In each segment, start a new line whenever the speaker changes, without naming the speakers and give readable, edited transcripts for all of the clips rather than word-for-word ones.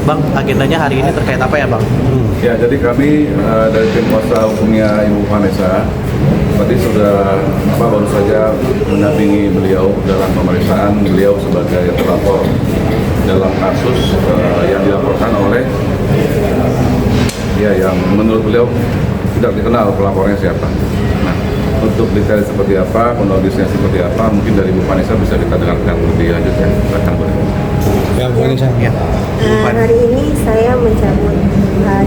Bang, agendanya hari ini terkait apa ya, Bang?
Ya, jadi kami dari tim kuasa hukumnya Ibu Vanessa tadi sudah baru saja mendampingi beliau dalam pemeriksaan beliau sebagai terlapor dalam kasus yang dilaporkan oleh yang menurut beliau tidak dikenal pelapornya siapa. Nah, untuk detail seperti apa, kronologisnya seperti apa, mungkin dari Ibu Vanessa bisa kita dengarkan lebih lanjut ya. Silakan boleh.
Ya, Bu Vanessa.
Ya.
Hari ini saya mencabut,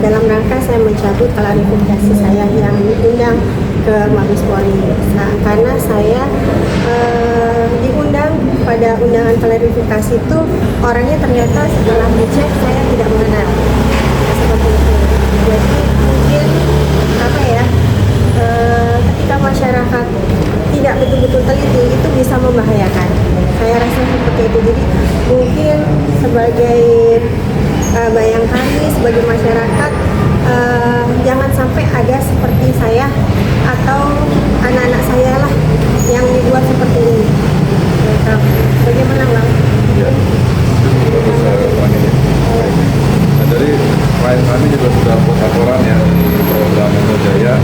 dalam rangka saya mencabut klarifikasi saya yang diundang ke Mabes Polri, karena saya diundang pada undangan klarifikasi itu orangnya ternyata setelah dicek saya tidak mengenal, seperti itu. Jadi mungkin apa ya, ketika masyarakat tidak betul-betul teliti itu bisa membahayakan. Saya rasa seperti itu. Jadi mungkin sebagai bayangkari, sebagai masyarakat, jangan sampai ada seperti saya atau anak-anak saya lah yang dibuat seperti ini. Bagaimana, Bang?
Ya. Nah, dari klien kami juga sudah buat laporan ya di Polda Metro Jaya.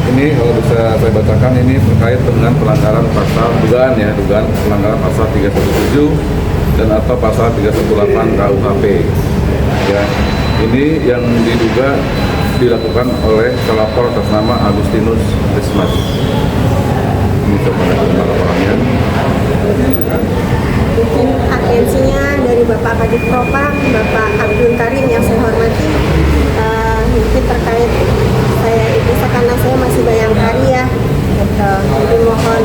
Ini kalau bisa saya bacakan, ini terkait dengan pelanggaran pasal dugaan pelanggaran pasal 317 dan atau pasal 318 KUHP. Ya, ini yang diduga dilakukan oleh pelapor atas nama Agustinus Rismas. Ini coba laporannya.
Mungkin atensinya dari Bapak Kadif Propam, Bapak Abdul Karim yang saya hormati, mungkin terkait saya itu karena saya masih bayangkari ya, gitu. Jadi mohon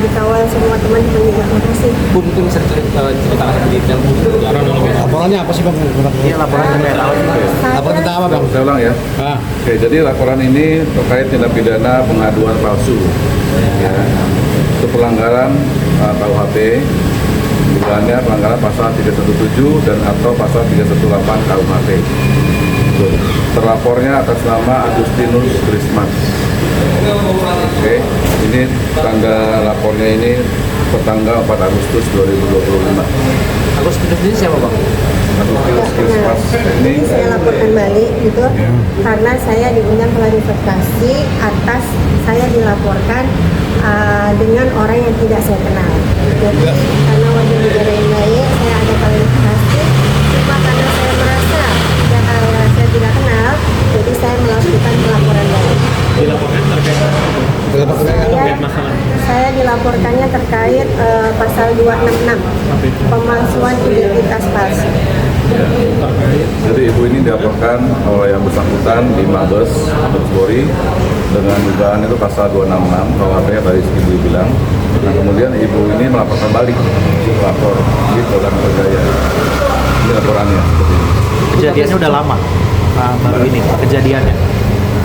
dikawal semua teman-teman juga. Terima kasih.
Bu, mungkin bisa ceritakan lebih detail
Laporannya apa sih, Bang?
Iya, laporan terkait apa?
Laporan tentang apa, Bang?
Saya ulang ya. Oke, jadi laporan ini terkait tindak pidana pengaduan palsu. Ya, itu pelanggaran KUHP. Dugaannya pelanggaran pasal 317 dan atau pasal 318 KUHP. Terlapornya atas nama Agustinus Rismas. Oke, ini tanggal lapornya ini pertanggal 4 Agustus 2025.
Agustinus ini siapa, Bang?
Agustinus Rismas
Ini saya laporkan balik gitu, karena saya diundang klarifikasi atas saya dilaporkan dengan orang yang tidak saya kenal. Jadi karena warga negara yang baik, saya ada klarifikasi. Cuma karena saya merasa saya tidak kenal, jadi saya melakukan pelaporan balik.
Dilaporkan terkait
Saya dilaporkannya terkait pasal 266 pemalsuan identitas palsu.
Ya. Jadi ibu ini dilaporkan oleh yang bersangkutan di Mabes Polri dengan dugaan itu pasal 266 KUHP tadi ibu bilang. Nah, kemudian ibu ini melaporkan balik lapor di Polda Metro Jaya. Ini laporannya seperti ini.
kejadiannya udah lama, baru ini kejadiannya.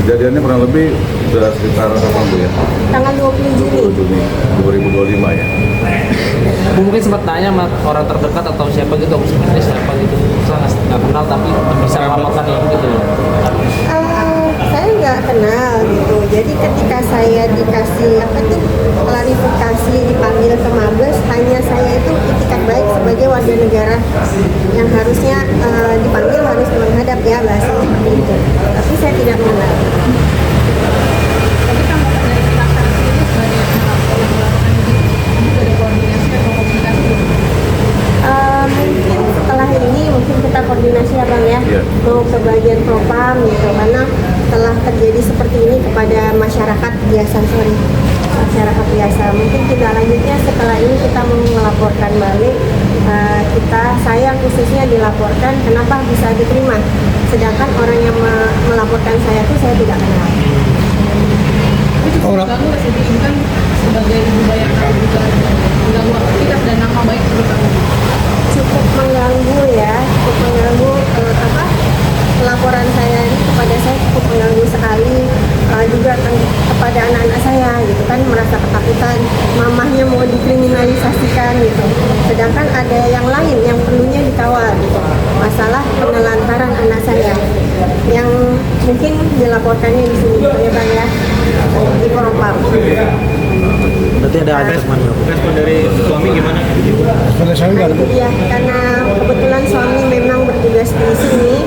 Kejadiannya kurang lebih sudah sekitar kapan Bu ya?
Tanggal 20 Juni.
20 Juni 2025 ya.
Bu, mungkin sempat tanya sama orang terdekat atau siapa gitu, aku sebenarnya siapa gitu, saya nggak kenal tapi bisa melaporkan ya gitu loh.
Saya nggak kenal gitu. Jadi ketika saya dikasih klarifikasi dipanggil ke Mabes, hanya saya itu itikat baik sebagai warga negara yang harusnya dipanggil harus menghadap ya, bahasa seperti itu. Tapi saya tidak mengenal.
Tapi tanggapan dari pihak saksi ini sebagai pihak yang melakukan ini ada koordinasi atau komunikasi?
Mungkin setelah ini mungkin kita koordinasi ya, Bang ya, mau ke bagian propam gitu, karena setelah terjadi seperti ini kepada masyarakat biasa, masyarakat biasa, mungkin tidak lanjutnya setelah ini kita mau melaporkan balik. Saya khususnya dilaporkan kenapa bisa diterima, sedangkan orang yang melaporkan saya itu saya tidak kenal.
Kamu masih diinginkan sebagai ibu bayangkari juga mengganggu aktivitas dan nama baik terutama.
Cukup mengganggu ya, cukup mengganggu laporan saya ini kepada saya cukup mengganggu sekali, juga kepada anak-anak saya gitu kan, merasa ketakutan mamahnya mau dikriminalisasikan gitu, sedangkan ada yang lain yang perlunya dikawal gitu, masalah penelantaran anak saya yang mungkin dilaporkannya di sini ya, Bang ya, di Propam.
Berarti ada ancaman.
Respon dari suami gimana? Respon dari suami nggak ada.
Ya, karena kebetulan suami memang bertugas di sini,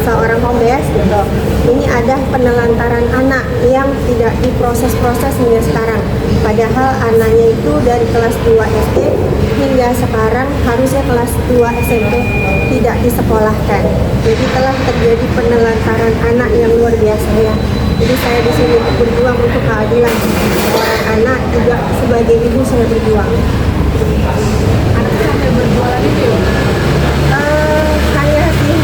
seorang kombes gitu. Ini ada penelantaran anak yang tidak diproses-proses hingga sekarang. Padahal anaknya itu dari kelas 2 SD hingga sekarang harusnya kelas 2 SMP tidak disekolahkan. Jadi telah terjadi penelantaran anak yang luar biasa ya. Jadi saya di sini berjuang untuk keadilan seorang anak, juga sebagai ibu saya berjuang.
Anaknya sampai berjualan itu ya?
Saya sih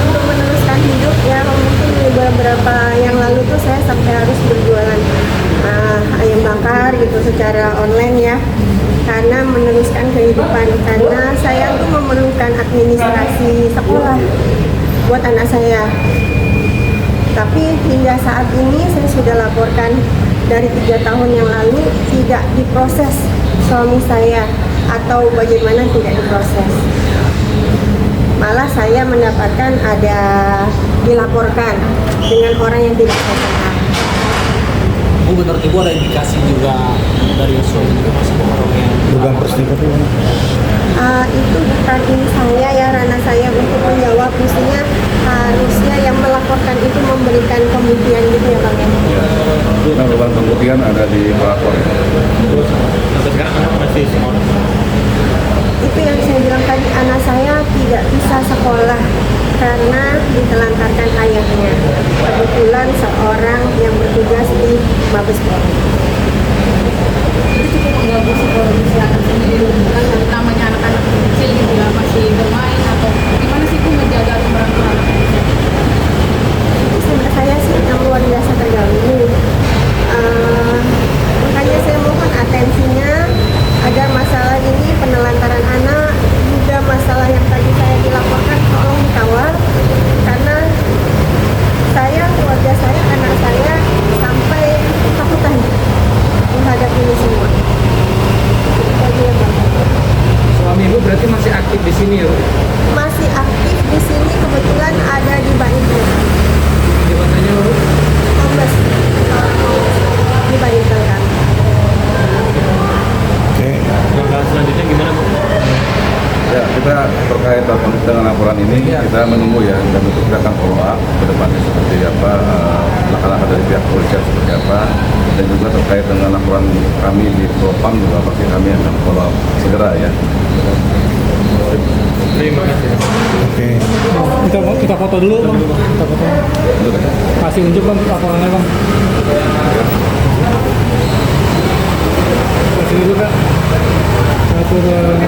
untuk meneruskan hidup ya, mungkin di beberapa yang lalu tuh saya sampai harus berjualan ayam bakar gitu secara online ya, karena meneruskan kehidupan, karena saya tuh memerlukan administrasi sekolah buat anak saya. Tapi hingga saat ini saya sudah laporkan dari 3 tahun yang lalu tidak diproses suami saya, atau bagaimana tidak diproses. Malah saya mendapatkan ada dilaporkan dengan orang yang tidak saya kenal.
Bu, menurut Ibu ada indikasi juga dari suami juga masih orang yang
Dugaan perselingkuhan itu gimana?
Itu bukan ini saya ya, ranah saya untuk menjawab. Mestinya harusnya yang melaporkan itu memberikan pembuktian gitu ya Bang ya.
Itu kan beban pembuktian ada di pelapor.
Sampai sekarang anak masih sekolah.
Itu yang saya bilang tadi, anak saya tidak bisa sekolah karena ditelantarkan ayahnya. Kebetulan seorang yang bertugas di Mabes Polri.
Itu cukup mengganggu psikologis anak sendiri. Kan namanya anak-anak kecil gitu ya, masih bermain atau gimana sih Bu menjaga atau merangkul anak kecil?
Itu sebenarnya saya sih yang luar biasa terganggu. Makanya saya mohon atensinya agar masalah ini, penelantaran anak, juga masalah yang tadi saya dilaporkan, tolong dikawal, karena saya, keluarga saya, anak saya sampai ketakutan menghadapi ini semua. Itu aja ya Bang.
suami Ibu berarti masih aktif di sini ya?
Masih aktif di sini, kebetulan ada di Banten.
Jabatannya Bu?
Kombes di Banten kan.
Oke.
Langkah selanjutnya gimana Bu?
Ya, kita terkait dengan laporan ini, kita menunggu ya, dan itu kita akan follow up ke depannya seperti apa, langkah-langkah dari pihak kepolisian seperti apa, dan juga terkait dengan laporan kami di Propam juga pasti kami akan follow up segera ya.
Terima kasih.
Oke.
Kita foto dulu Bang. Kita foto.
Itu kan.
Kasih unjuk Bang laporannya Bang. Kasih dulu Kak. Satu, dua.